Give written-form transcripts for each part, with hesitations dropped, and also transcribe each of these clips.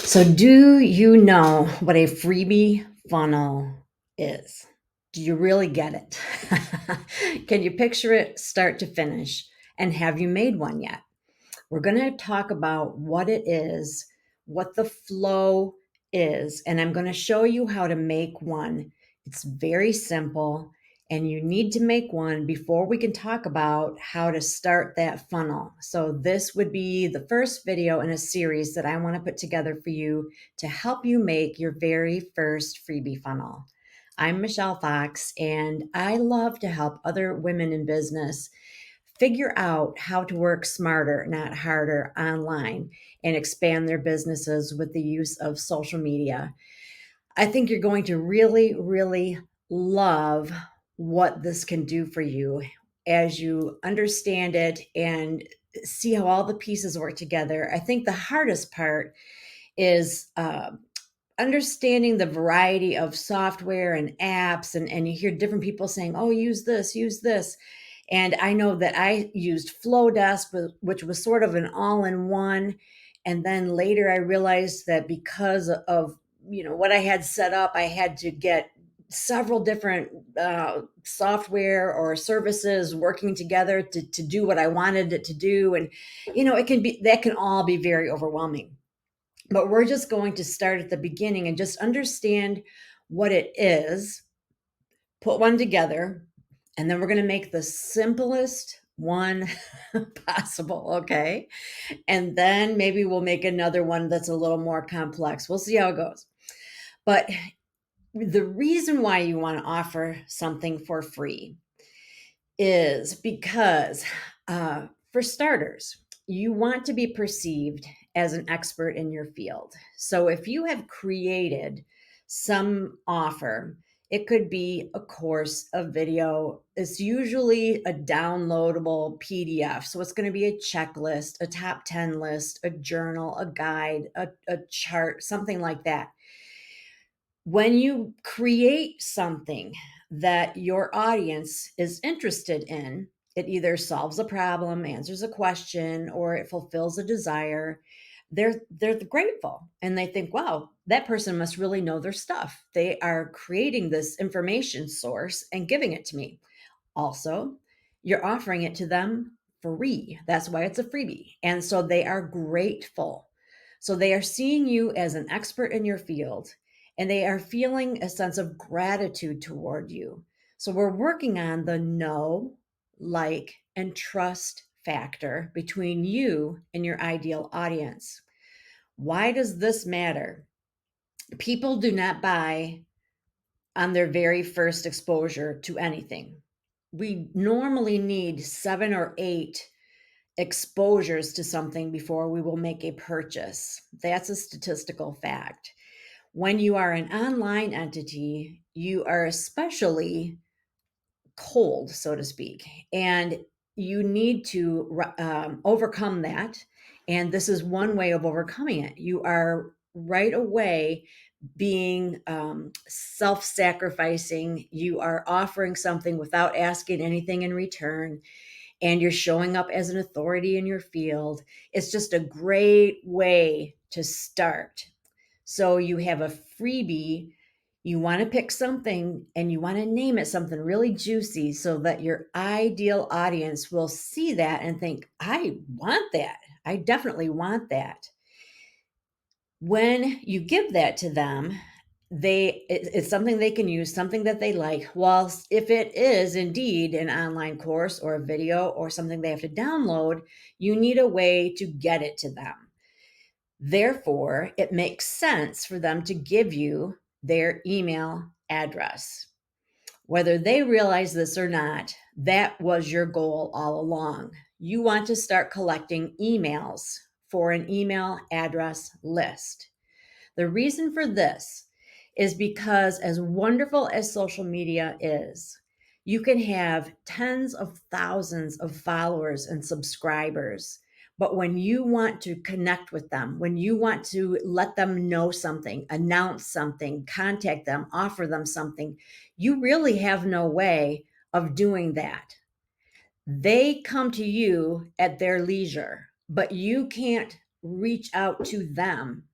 So, do you know what a freebie funnel is? Do you really get it? Can you picture it start to finish? And have you made one yet? We're going to talk about what it is, what the flow is, and I'm going to show you how to make one. It's very simple, and you need to make one before we can talk about how to start that funnel. So, this would be the first video in a series that I want to put together for you to help you make your very first freebie funnel. I'm Michelle Fox, and I love to help other women in business figure out how to work smarter, not harder online and expand their businesses with the use of social media. I think you're going to really, really love what this can do for you as you understand it and see how all the pieces work together. I think the hardest part is understanding the variety of software and apps, and you hear different people saying, oh, use this. And I know that I used Flowdesk, which was sort of an all-in-one. And then later I realized that because of what I had set up, I had to get several different software or services working together to do what I wanted it to do. And it can be, that can all be very overwhelming. But we're just going to start at the beginning and just understand what it is, put one together, and then we're going to make the simplest one possible, okay? And then maybe we'll make another one that's a little more complex. We'll see how it goes. But the reason why you want to offer something for free is because, for starters, you want to be perceived as an expert in your field. So if you have created some offer, it could be a course, a video. It's usually a downloadable PDF. So it's going to be a checklist, a top 10 list, a journal, a guide, a chart, something like that. When you create something that your audience is interested in, it either solves a problem, answers a question, or it fulfills a desire. They're grateful and they think, wow, that person must really know their stuff. They are creating this information source and giving it to me. Also, you're offering it to them free. That's why it's a freebie. And so they are grateful. So they are seeing you as an expert in your field and they are feeling a sense of gratitude toward you. So we're working on the know, like, and trust factor between you and your ideal audience. Why does this matter? People do not buy on their very first exposure to anything. We normally need 7 or 8 exposures to something before we will make a purchase. That's a statistical fact. When you are an online entity, you are especially cold, so to speak, and you need to overcome that. And this is one way of overcoming it. You are right away being self sacrificing. You are offering something without asking anything in return, and you're showing up as an authority in your field. It's just a great way to start. So you have a freebie. You want to pick something and you want to name it something really juicy so that your ideal audience will see that and think, I want that. I definitely want that. When you give that to them, it's something they can use, something that they like. Well, if it is indeed an online course or a video or something they have to download, you need a way to get it to them. Therefore, it makes sense for them to give you their email address. Whether they realize this or not, that was your goal all along. You want to start collecting emails for an email address list. The reason for this is because, as wonderful as social media is, you can have tens of thousands of followers and subscribers. But when you want to connect with them, when you want to let them know something, announce something, contact them, offer them something, you really have no way of doing that. They come to you at their leisure, but you can't reach out to them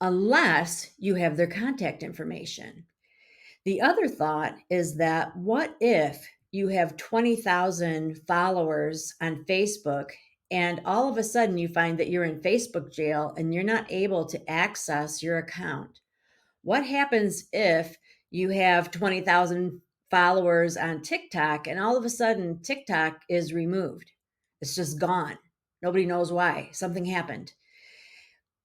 unless you have their contact information. The other thought is that what if you have 20,000 followers on Facebook and all of a sudden you find that you're in Facebook jail and you're not able to access your account? What happens if you have 20,000 followers on TikTok and all of a sudden TikTok is removed? It's just gone. Nobody knows why. Something happened.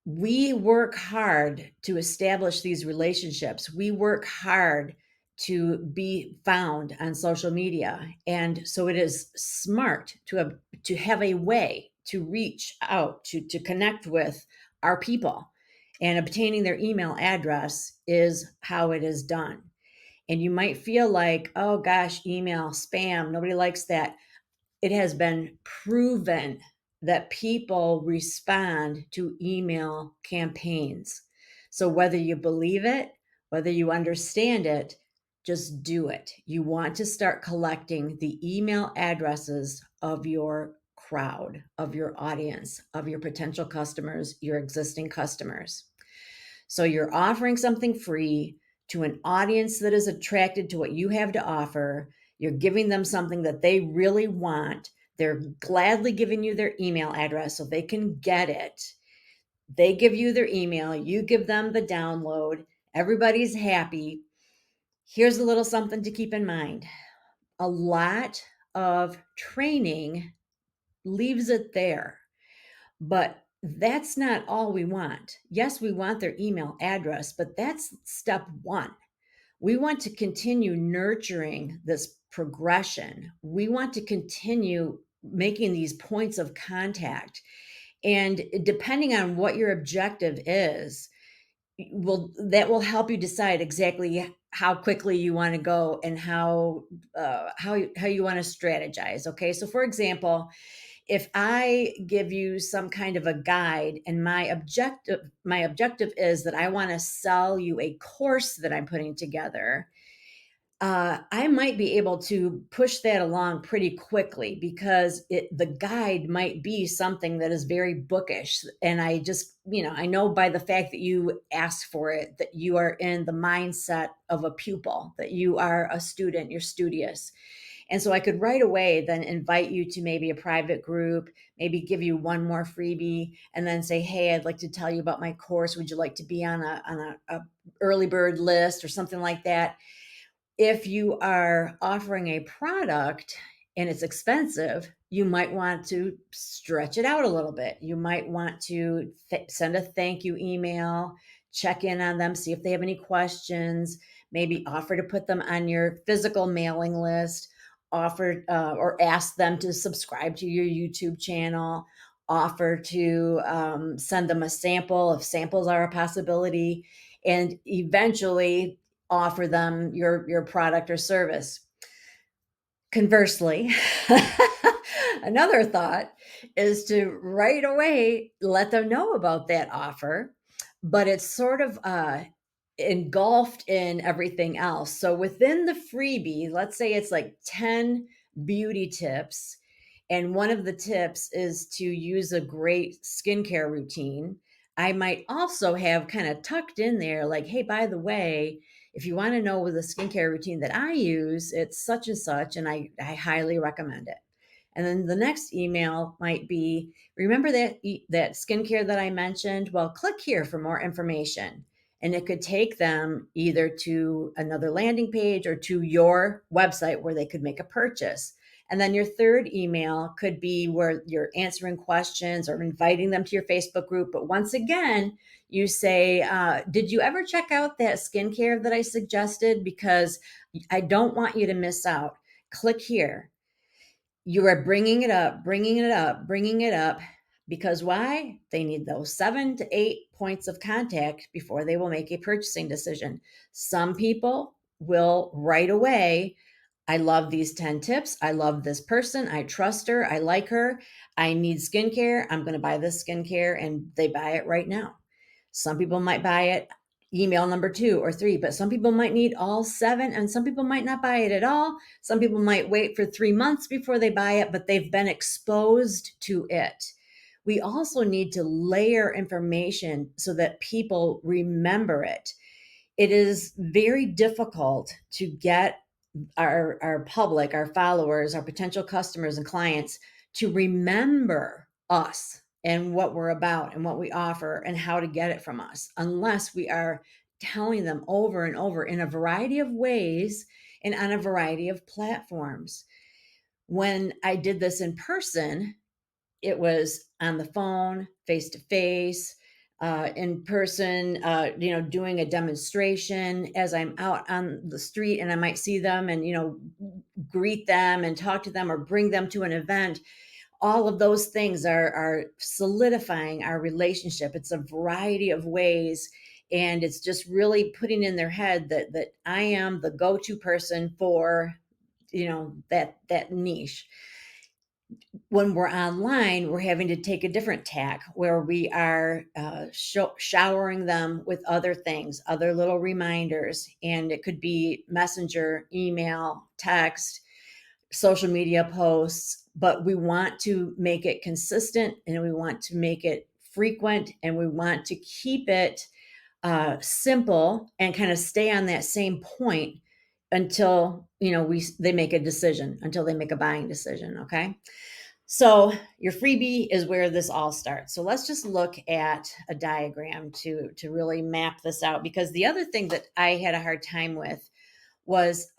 We work hard to establish these relationships. We work hard to be found on social media. And so it is smart to have a way to reach out to connect with our people. And obtaining their email address is how it is done. And you might feel like, oh gosh, email, spam, nobody likes that. It has been proven that people respond to email campaigns. So whether you believe it, whether you understand it, just do it. You want to start collecting the email addresses of your crowd, of your audience, of your potential customers, your existing customers. So you're offering something free to an audience that is attracted to what you have to offer. You're giving them something that they really want. They're gladly giving you their email address so they can get it. They give you their email, you give them the download. Everybody's happy. Here's a little something to keep in mind. A lot of training leaves it there. But that's not all we want. Yes, we want their email address, but that's step one. We want to continue nurturing this progression. We want to continue making these points of contact. And depending on what your objective is, that will help you decide exactly how quickly you want to go and how you want to strategize. Okay, so for example, if I give you some kind of a guide and my objective is that I want to sell you a course that I'm putting together, I might be able to push that along pretty quickly because the guide might be something that is very bookish. And I just, I know by the fact that you asked for it, that you are in the mindset of a pupil, that you are a student, you're studious. And so I could right away then invite you to maybe a private group, maybe give you one more freebie, and then say, "Hey, I'd like to tell you about my course. Would you like to be on a early bird list or something like that?" If you are offering a product and it's expensive, you might want to stretch it out a little bit. You might want to send a thank you email, check in on them, see if they have any questions, maybe offer to put them on your physical mailing list, offer or ask them to subscribe to your YouTube channel, offer to send them a sample if samples are a possibility, and eventually offer them your product or service. Conversely, another thought is to right away let them know about that offer, but it's sort of engulfed in everything else. So within the freebie, let's say it's like 10 beauty tips, and one of the tips is to use a great skincare routine. I might also have kind of tucked in there, like, hey, by the way, if you want to know the skincare routine that I use, it's such and such, and I highly recommend it. And then the next email might be, remember that skincare that I mentioned? Well, click here for more information. And it could take them either to another landing page or to your website where they could make a purchase. And then your third email could be where you're answering questions or inviting them to your Facebook group. But once again, you say, did you ever check out that skincare that I suggested? Because I don't want you to miss out. Click here. You are bringing it up, bringing it up, bringing it up. Because why? They need those 7 to 8 points of contact before they will make a purchasing decision. Some people will right away, I love these 10 tips. I love this person. I trust her. I like her. I need skincare. I'm going to buy this skincare, and they buy it right now. Some people might buy it email number 2 or 3, but some people might need all 7, and some people might not buy it at all. Some people might wait for 3 months before they buy it, but they've been exposed to it. we also need to layer information so that people remember it. It is very difficult to get our public, our followers, our potential customers and clients to remember us and what we're about and what we offer and how to get it from us, unless we are telling them over and over in a variety of ways and on a variety of platforms. When I did this in person, it was on the phone, face to face, in person, doing a demonstration as I'm out on the street and I might see them and, greet them and talk to them or bring them to an event. All of those things are solidifying our relationship. It's a variety of ways. And it's just really putting in their head that I am the go-to person for, that niche. When we're online, we're having to take a different tack where we are showering them with other things, other little reminders. And it could be messenger, email, text, social media posts, but we want to make it consistent and we want to make it frequent and we want to keep it simple and kind of stay on that same point until they make a decision, until they make a buying decision. Okay. So your freebie is where this all starts. So let's just look at a diagram to really map this out, because the other thing that I had a hard time with was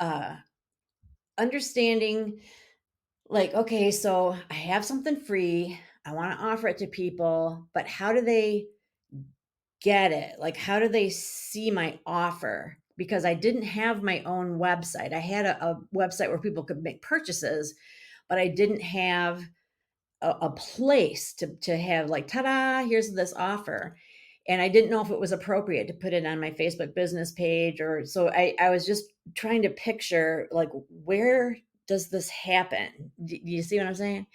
understanding, like, okay, so I have something free, I want to offer it to people, but how do they get it? Like, how do they see my offer? Because I didn't have my own website. I had a website where people could make purchases, but I didn't have a place to have, like, ta-da, here's this offer. And I didn't know if it was appropriate to put it on my Facebook business page, or so I was just trying to picture, like, where does this happen? Do you see what I'm saying?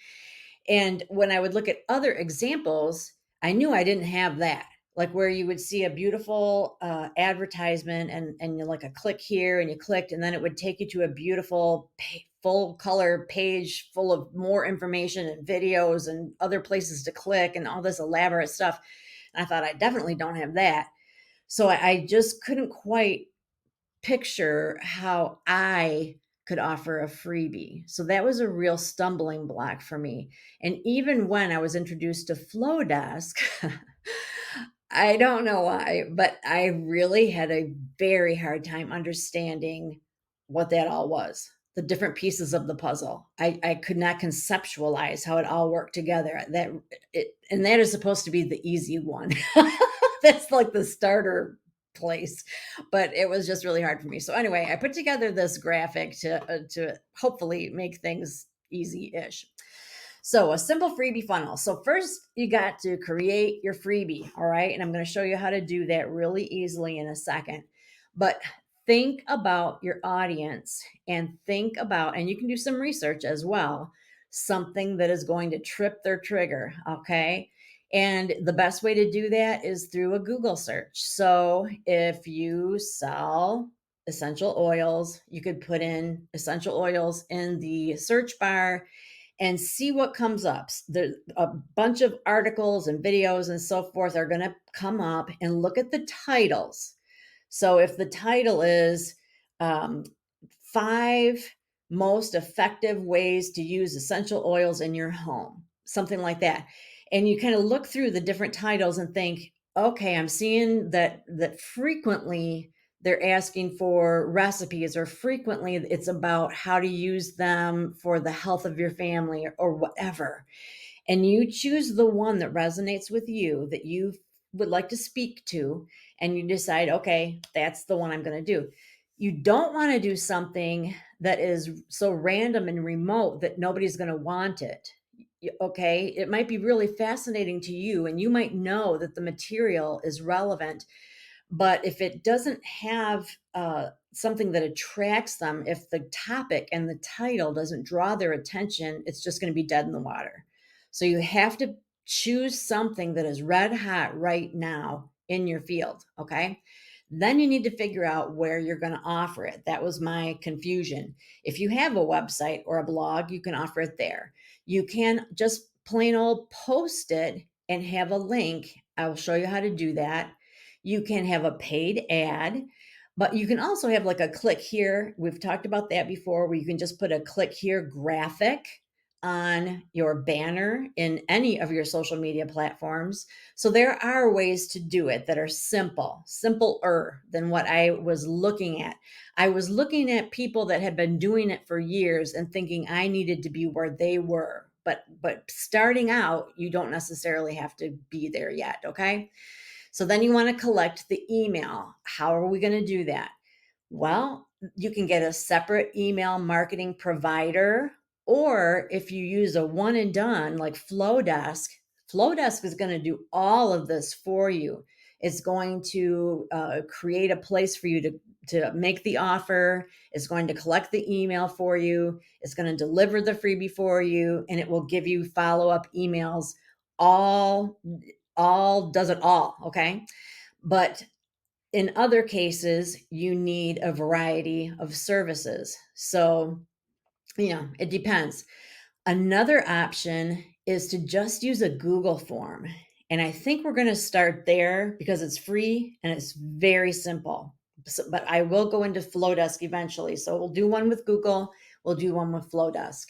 And when I would look at other examples, I knew I didn't have that. Like, where you would see a beautiful advertisement and you're like, a click here and you clicked, and then it would take you to a beautiful full color page full of more information and videos and other places to click and all this elaborate stuff. And I thought, I definitely don't have that. So I just couldn't quite picture how I could offer a freebie. So that was a real stumbling block for me. And even when I was introduced to Flowdesk, I don't know why, but I really had a very hard time understanding what that all was. The different pieces of the puzzle. I could not conceptualize how it all worked together. And that is supposed to be the easy one. That's like the starter place, but it was just really hard for me. So anyway, I put together this graphic to hopefully make things easy-ish. So a simple freebie funnel. So first you got to create your freebie. All right. And I'm going to show you how to do that really easily in a second. But think about your audience and think about, and you can do some research as well, something that is going to trip their trigger. Okay. And the best way to do that is through a Google search. So if you sell essential oils, you could put in essential oils in the search bar and see what comes up. There, a bunch of articles and videos and so forth are going to come up, and look at the titles. So if the title is um, 5 most effective ways to use essential oils in your home, something like that, and you kind of look through the different titles and think, okay, I'm seeing that frequently they're asking for recipes, or frequently it's about how to use them for the health of your family, or whatever. And you choose the one that resonates with you, that you would like to speak to, and you decide, okay, that's the one I'm going to do. You don't want to do something that is so random and remote that nobody's going to want it. Okay, it might be really fascinating to you, and you might know that the material is relevant, but if it doesn't have something that attracts them, if the topic and the title doesn't draw their attention, it's just going to be dead in the water. So you have to choose something that is red hot right now in your field. Okay. Then you need to figure out where you're going to offer it. That was my confusion. If you have a website or a blog, you can offer it there. You can just plain old post it and have a link. I will show you how to do that. You can have a paid ad, but you can also have like a click here. We've talked about that before, where you can just put a click here graphic on your banner in any of your social media platforms. So there are ways to do it that are simpler than what I was looking at. I was looking at people that had been doing it for years and thinking I needed to be where they were. But starting out, you don't necessarily have to be there yet, okay? So then you want to collect the email. How are we going to do that? Well, you can get a separate email marketing provider, or if you use a one and done like Flowdesk is going to do all of this for you. It's going to create a place for you to make the offer. It's going to collect the email for you. It's going to deliver the freebie for you, and it will give you follow-up emails. All does it all, okay? But in other cases, you need a variety of services. So, it depends. Another option is to just use a Google form. And I think we're going to start there because it's free and it's very simple. But I will go into Flowdesk eventually. So we'll do one with Google, we'll do one with Flowdesk.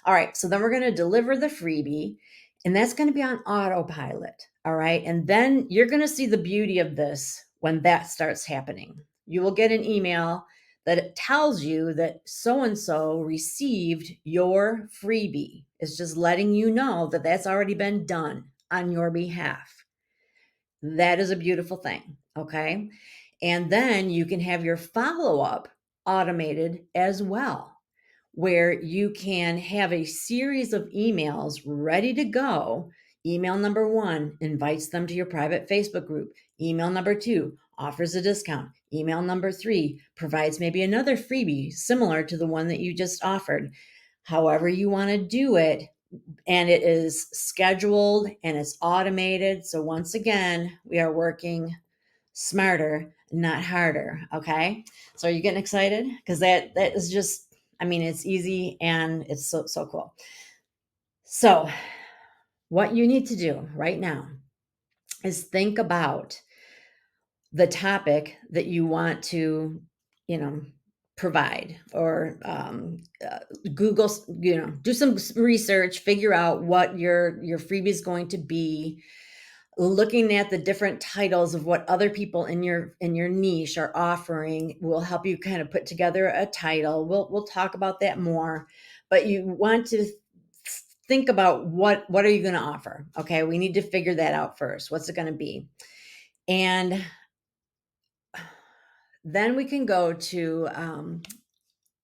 All right. So then we're going to deliver the freebie, and that's going to be on autopilot. All right. And then you're going to see the beauty of this when that starts happening. You will get an email that it tells you that so and so received your freebie. It's just letting you know that that's already been done on your behalf. That is a beautiful thing. Okay. And then you can have your follow up automated as well, where you can have a series of emails ready to go. Email number one invites them to your private Facebook group. Email number two offers a discount. Email number three provides maybe another freebie similar to the one that you just offered. However, you want to do it, and it is scheduled and it's automated. So, once again, we are working smarter, not harder. Okay. So, are you getting excited? Because that is just, I mean, it's easy and it's so cool. So, what you need to do right now is think about the topic that you want to, you know, provide, or Google, do some research, figure out what your freebie is going to be. Looking at the different titles of what other people in your niche are offering will help you kind of put together a title. We'll talk about that more, but you want to think about what are you going to offer. Okay, we need to figure that out first. What's it going to be? And then we can go to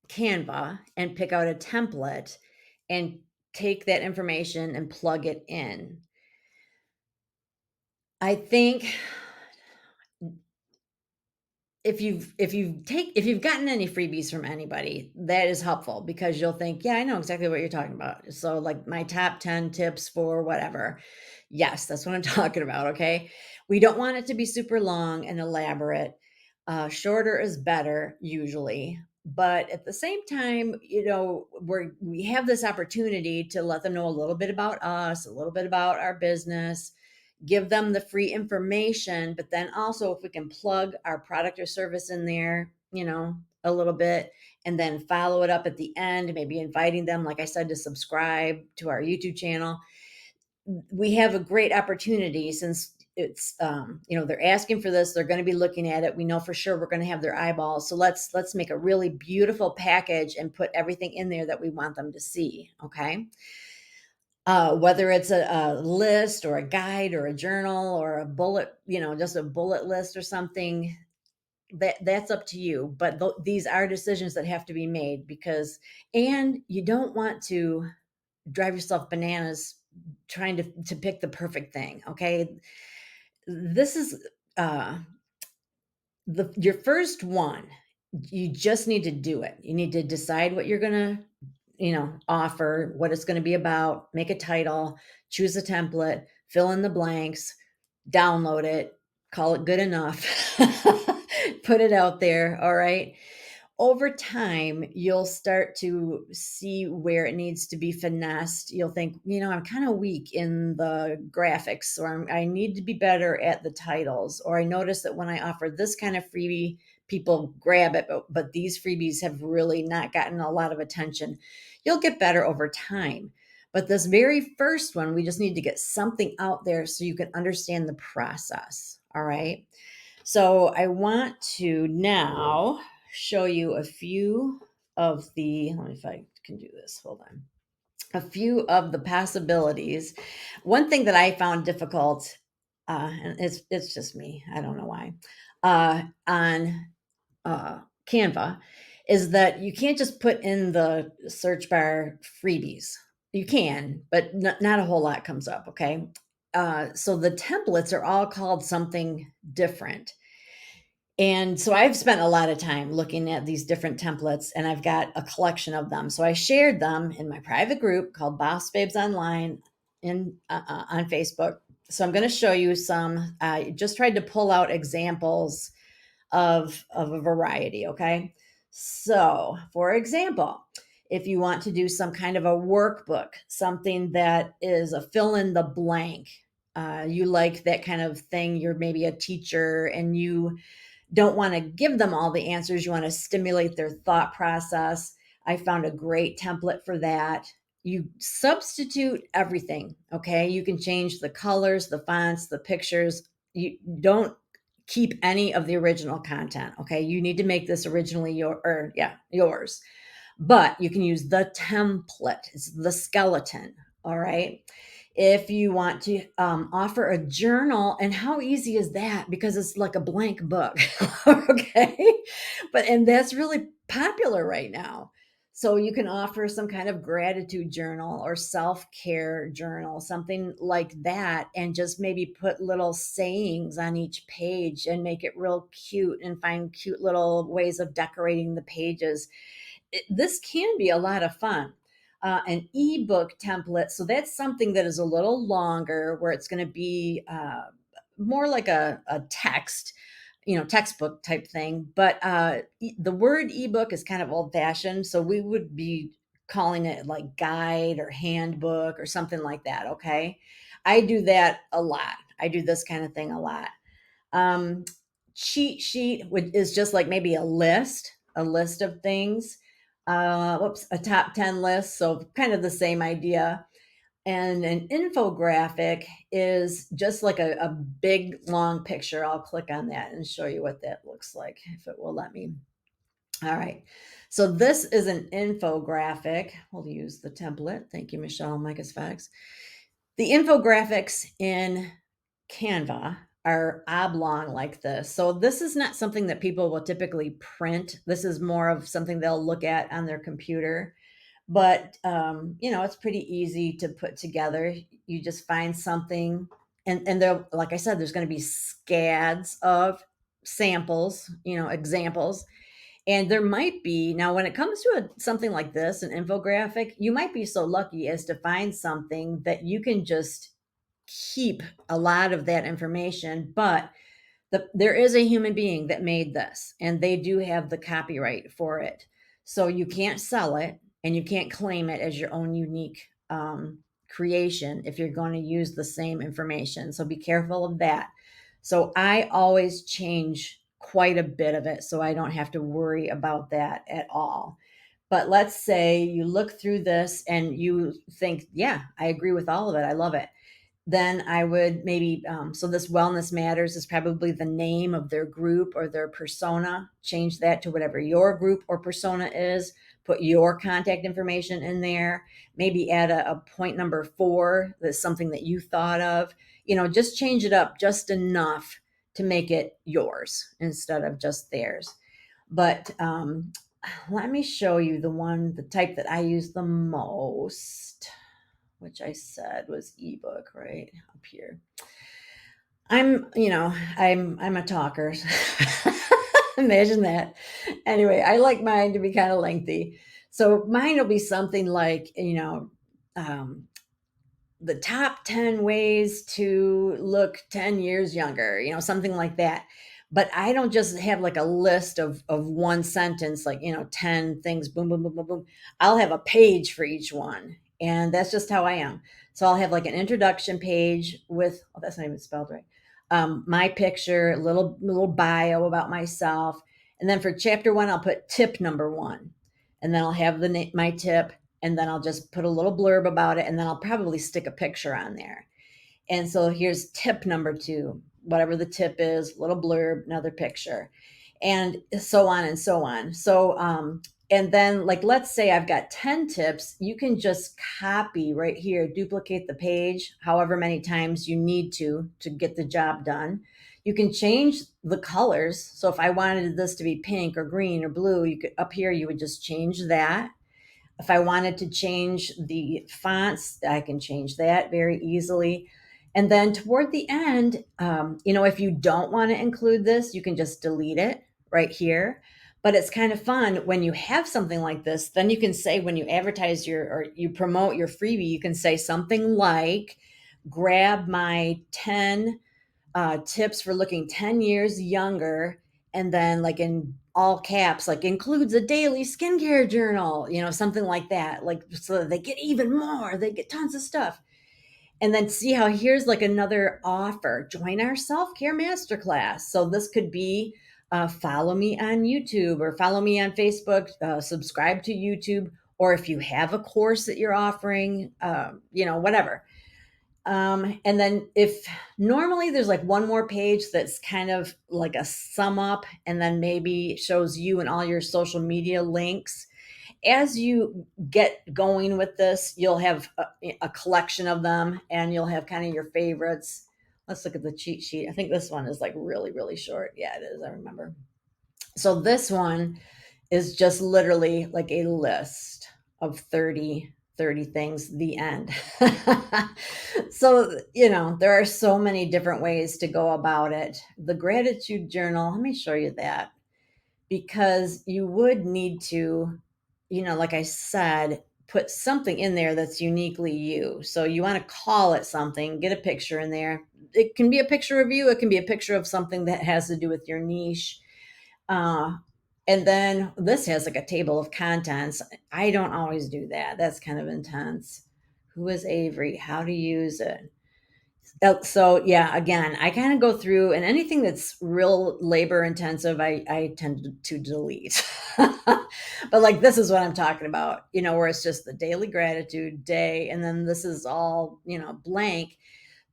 Canva and pick out a template and take that information and plug it in. I think if you've gotten any freebies from anybody, that is helpful, because you'll think, yeah, I know exactly what you're talking about. So like my top 10 tips for whatever. Yes, that's what I'm talking about. Okay. We don't want it to be super long and elaborate. Shorter is better usually. But at the same time, we have this opportunity to let them know a little bit about us, a little bit about our business, give them the free information, but then also if we can plug our product or service in there, a little bit, and then follow it up at the end, maybe inviting them, like I said, to subscribe to our YouTube channel. We have a great opportunity, since it's they're asking for this, they're going to be looking at it, we know for sure we're going to have their eyeballs, so let's make a really beautiful package and put everything in there that we want them to see. Okay. Whether it's a list or a guide or a journal or a bullet, just a bullet list or something, that's up to you. But these are decisions that have to be made, and you don't want to drive yourself bananas trying to pick the perfect thing. Okay. This is your first one. You just need to do it. You need to decide what you're going to offer, what it's going to be about, make a title, choose a template, fill in the blanks, download it, call it good enough, put it out there. All right. over time, you'll start to see where it needs to be finessed. You'll think, I'm kind of weak in the graphics, or I need to be better at the titles, or I notice that when I offer this kind of freebie, people grab it, but these freebies have really not gotten a lot of attention. You'll get better over time. But this very first one, we just need to get something out there so you can understand the process. All right. So I want to now show you a few of the, let me, if I can do this, hold on. A few of the possibilities. One thing that I found difficult, and it's just me, I don't know why, on Canva, is that you can't just put in the search bar freebies. You can, but not a whole lot comes up. Okay. So the templates are all called something different. And so I've spent a lot of time looking at these different templates, and I've got a collection of them. So I shared them in my private group called Boss Babes Online on Facebook. So I'm going to show you some. I just tried to pull out examples of a variety. Okay. So, for example, if you want to do some kind of a workbook, something that is a fill in the blank, you like that kind of thing. You're maybe a teacher and you don't want to give them all the answers. You want to stimulate their thought process. I found a great template for that. You substitute everything. Okay. You can change the colors, the fonts, the pictures. You don't keep any of the original content. Okay. You need to make this originally yours, but you can use the template. It's the skeleton. All right. If you want to offer a journal, and how easy is that? Because it's like a blank book. Okay. And that's really popular right now. So you can offer some kind of gratitude journal or self-care journal, something like that, and just maybe put little sayings on each page and make it real cute and find cute little ways of decorating the pages. This can be a lot of fun. An ebook template. So that's something that is a little longer, where it's going to be more like a text, textbook type thing. But the word ebook is kind of old fashioned. So we would be calling it like guide or handbook or something like that. Okay. I do that a lot. I do this kind of thing a lot. Um, Cheat sheet is just like maybe a list of things. A top 10 list. So kind of the same idea. And an infographic is just like a big long picture. I'll click on that and show you what that looks like if it will let me. All right. So this is an infographic. We'll use the template. Thank you, Michelle, Micah's Facts. The infographics in Canva are oblong like this. So this is not something that people will typically print. This is more of something they'll look at on their computer. But it's pretty easy to put together. You just find something, and there, like I said, there's going to be scads of samples, examples. And there might be, now when it comes to something like this, an infographic, you might be so lucky as to find something that you can just keep a lot of that information, but there is a human being that made this, and they do have the copyright for it. So you can't sell it and you can't claim it as your own unique creation if you're going to use the same information. So be careful of that. So I always change quite a bit of it so I don't have to worry about that at all. But let's say you look through this and you think, yeah, I agree with all of it. I love it. Then I would maybe, so this Wellness Matters is probably the name of their group or their persona. Change that to whatever your group or persona is. Put your contact information in there. Maybe add a point number 4. That's something that you thought of. Just change it up just enough to make it yours instead of just theirs. But let me show you the type that I use the most, which I said was ebook right up here. I'm a talker. Imagine that. Anyway, I like mine to be kind of lengthy. So mine will be something like, um, the top 10 ways to look 10 years younger, something like that. But I don't just have like a list of one sentence, like, 10 things, boom, boom, boom, boom, boom. I'll have a page for each one. And that's just how I am. So I'll have like an introduction page with, oh, that's not even spelled right. My picture, little bio about myself. And then for chapter one, I'll put tip number one. And then I'll have my tip, and then I'll just put a little blurb about it, and then I'll probably stick a picture on there. And so here's tip number two, whatever the tip is, little blurb, another picture, and so on and so on. And then, like, let's say I've got 10 tips, you can just copy right here, duplicate the page however many times you need to get the job done. You can change the colors. So if I wanted this to be pink or green or blue, you could up here, you would just change that. If I wanted to change the fonts, I can change that very easily. And then toward the end, if you don't want to include this, you can just delete it right here. But it's kind of fun when you have something like this. Then you can say, when you advertise or you promote your freebie, you can say something like, grab my 10 tips for looking 10 years younger, and then like in all caps, like includes a daily skincare journal, something like that, like so that they get even more, they get tons of stuff. And then see how here's like another offer, join our self-care masterclass. So this could be follow me on YouTube or follow me on Facebook, subscribe to YouTube, or if you have a course that you're offering, whatever. And then if normally there's like one more page that's kind of like a sum up, and then maybe shows you and all your social media links. As you get going with this, you'll have a collection of them, and you'll have kind of your favorites. Let's look at the cheat sheet. I think this one is like really, really short. Yeah, it is. I remember. So this one is just literally like a list of 30 things, the end. So, there are so many different ways to go about it. The gratitude journal, let me show you that, because you would need to, like I said, put something in there that's uniquely you. So you want to call it something, get a picture in there. It can be a picture of you, it can be a picture of something that has to do with your niche. Uh, and then this has like a table of contents. I don't always do that. That's kind of intense. Who is Avery? How to use it? So yeah, again, I kind of go through, and anything that's real labor intensive, I tend to delete. But like this is what I'm talking about, where it's just the daily gratitude day, and then this is all, blank.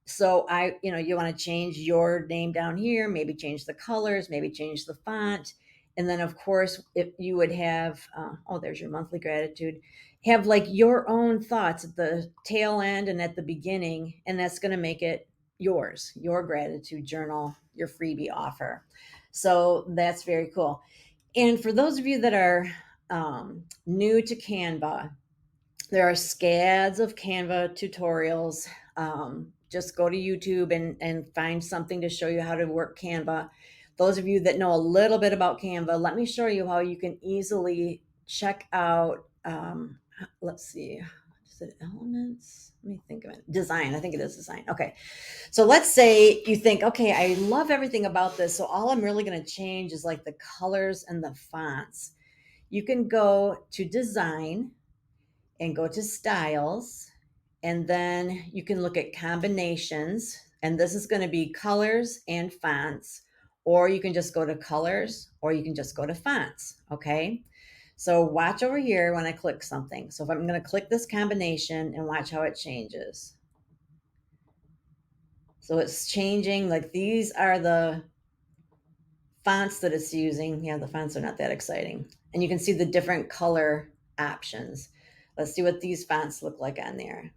So you want to change your name down here, maybe change the colors, maybe change the font. And then of course, if you would have, oh, there's your monthly gratitude, have like your own thoughts at the tail end and at the beginning. And that's going to make it yours, your gratitude journal, your freebie offer. So that's very cool. And for those of you that are new to Canva, there are scads of Canva tutorials. Just go to YouTube and find something to show you how to work Canva. Those of you that know a little bit about Canva, let me show you how you can easily check out. Let's see, is it elements? Let me think of it. Design. I think it is design. Okay. So let's say you think, okay, I love everything about this. So all I'm really going to change is like the colors and the fonts. You can go to design and go to styles, and then you can look at combinations, and this is going to be colors and fonts, or you can just go to colors, or you can just go to fonts. Okay, so watch over here when I click something. So if I'm going to click this combination, and watch how it changes. So it's changing, like these are the fonts that it's using. Yeah, the fonts are not that exciting, and you can see the different color options. Let's see what these fonts look like on there.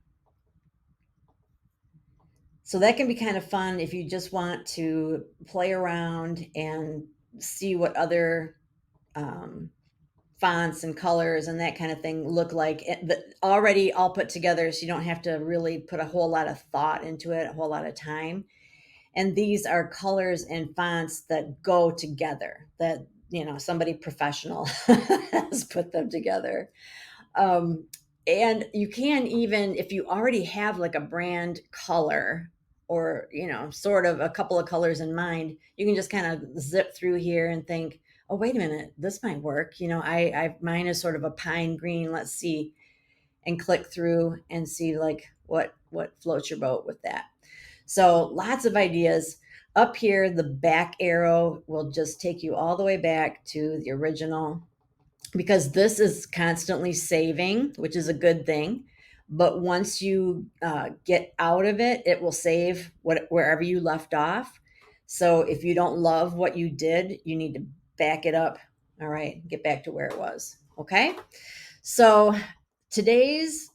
So that can be kind of fun if you just want to play around and see what other um, fonts and colors and that kind of thing look like, already all put together, so you don't have to really put a whole lot of thought into it, a whole lot of time. And these are colors and fonts that go together, that somebody professional has put them together. um, and you can, even if you already have like a brand color, or, sort of a couple of colors in mind, you can just kind of zip through here and think, oh, wait a minute, this might work. Mine is sort of a pine green. Let's see, and click through and see like what floats your boat with that. So lots of ideas. Up here, the back arrow will just take you all the way back to the original, because this is constantly saving, which is a good thing. But once you get out of it, it will save wherever you left off. So if you don't love what you did, you need to back it up. All right, get back to where it was. Okay. So today's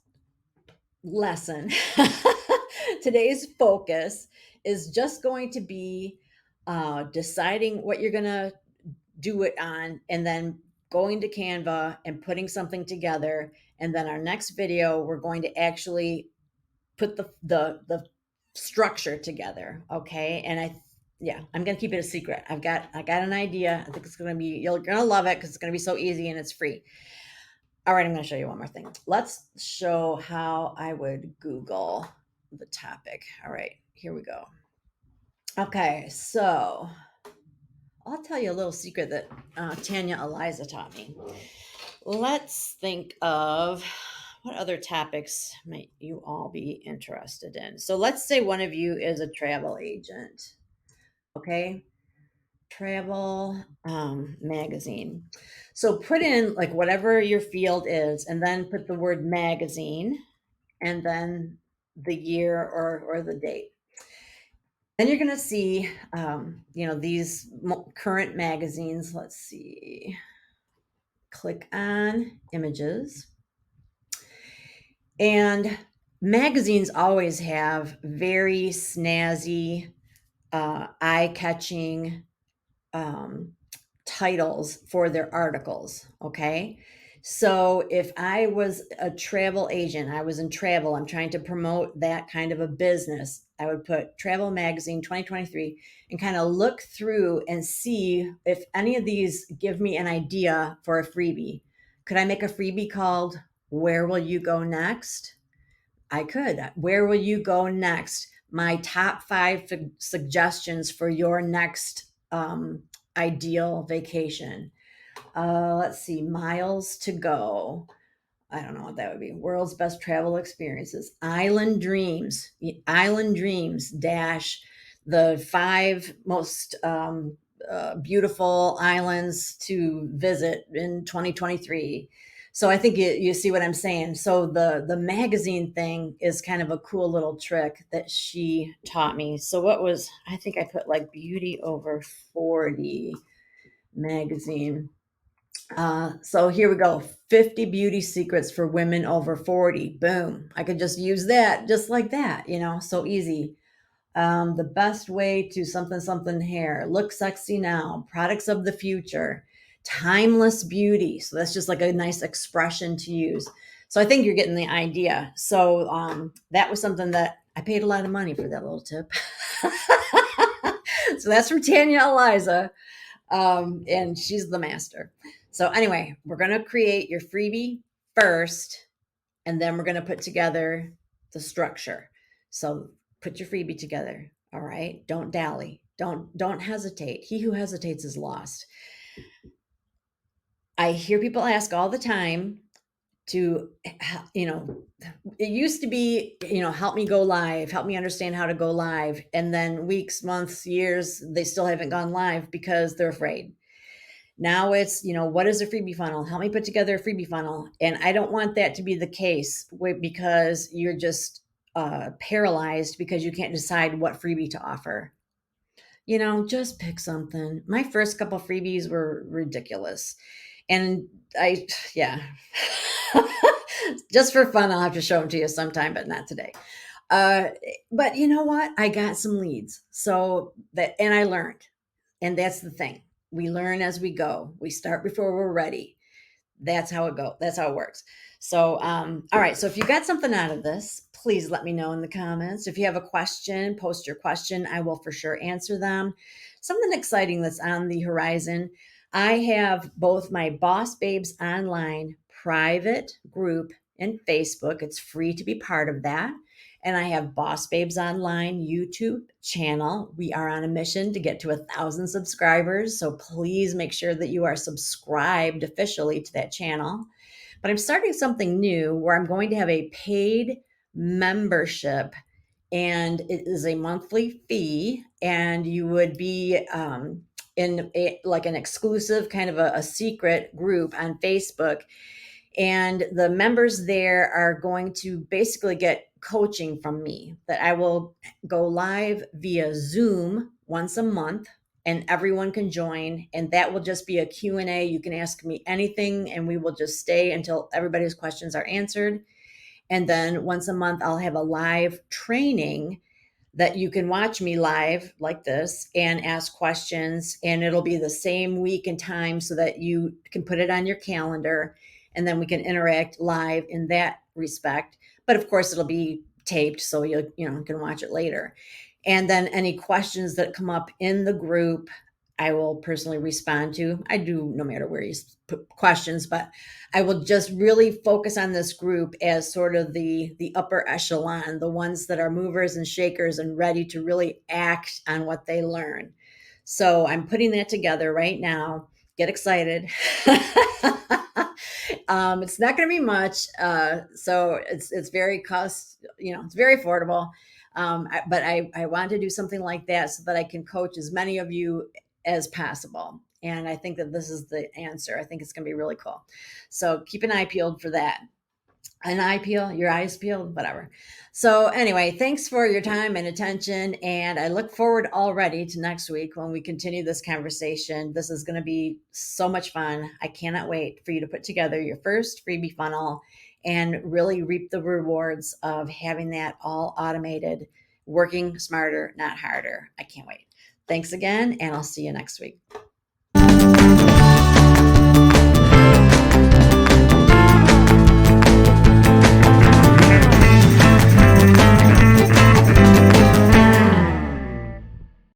lesson, today's focus is just going to be deciding what you're going to do it on, and then going to Canva and putting something together. And then our next video, we're going to actually put the structure together. Okay. And I'm going to keep it a secret. I got an idea. I think it's going to be, you're going to love it because it's going to be so easy and it's free. All right, I'm going to show you one more thing. Let's show how I would Google the topic. All right, here we go. Okay, so I'll tell you a little secret that Tanya Eliza taught me. Let's think of what other topics might you all be interested in. So let's say one of you is a travel agent. Okay, travel magazine. So put in like whatever your field is, and then put the word magazine, and then the year or the date. Then you're going to see, these current magazines. Let's see. Click on images. And magazines always have very snazzy, eye-catching titles for their articles. Okay. So if I was a travel agent, I was in travel, I'm trying to promote that kind of a business, I would put Travel Magazine 2023 and kind of look through and see if any of these give me an idea for a freebie. Could I make a freebie called Where Will You Go Next? I could. Where will you go next? My top 5 suggestions for your next ideal vacation. Let's see, miles to go. I don't know what that would be. World's best travel experiences. Island dreams dash the 5 most beautiful islands to visit in 2023. So I think you see what I'm saying. So the magazine thing is kind of a cool little trick that she taught me. So I think I put like beauty over 40 magazine. So here we go. 50 beauty secrets for women over 40. Boom. I could just use that just like that, so easy. The best way to something hair. Look sexy now. Products of the future. Timeless beauty. So that's just like a nice expression to use. So I think you're getting the idea. So that was something that I paid a lot of money for, that little tip. So that's from Tanya Eliza. And she's the master. So anyway, we're going to create your freebie first, and then we're going to put together the structure. So put your freebie together. All right. Don't dally. Don't hesitate. He who hesitates is lost. I hear people ask all the time to, it used to be, help me go live, help me understand how to go live. And then weeks, months, years, they still haven't gone live because they're afraid. Now it's, what is a freebie funnel? Help me put together a freebie funnel. And I don't want that to be the case, because you're just paralyzed because you can't decide what freebie to offer. Just pick something. My first couple freebies were ridiculous. And just for fun, I'll have to show them to you sometime, but not today. But you know what? I got some leads. And I learned. And that's the thing. We learn as we go. We start before we're ready. That's how it goes. That's how it works. So, all right. So if you got something out of this, please let me know in the comments. If you have a question, post your question. I will for sure answer them. Something exciting that's on the horizon. I have both my Boss Babes Online private group in Facebook. It's free to be part of that. And I have Boss Babes Online YouTube channel. We are on a mission to get to 1,000 subscribers. So please make sure that you are subscribed officially to that channel. But I'm starting something new where I'm going to have a paid membership, and it is a monthly fee, and you would be in like an exclusive kind of a secret group on Facebook, and the members there are going to basically get coaching from me, that I will go live via Zoom once a month, and everyone can join, and that will just be a Q&A. You can ask me anything and we will just stay until everybody's questions are answered. And then once a month I'll have a live training that you can watch me live like this and ask questions, and it'll be the same week and time so that you can put it on your calendar, and then we can interact live in that respect. But of course it'll be taped, so you can watch it later. And then any questions that come up in the group, I will personally respond to. I do no matter where you put questions, but I will just really focus on this group as sort of the upper echelon, the ones that are movers and shakers and ready to really act on what they learn. So I'm putting that together right now. Get excited. It's not going to be much, so it's very it's very affordable. But I want to do something like that so that I can coach as many of you as possible. And I think that this is the answer. I think it's going to be really cool. So keep an eye peeled for that. An eye peel, your eyes peeled, whatever. So anyway, thanks for your time and attention. And I look forward already to next week when we continue this conversation. This is going to be so much fun. I cannot wait for you to put together your first freebie funnel and really reap the rewards of having that all automated, working smarter, not harder. I can't wait. Thanks again, and I'll see you next week.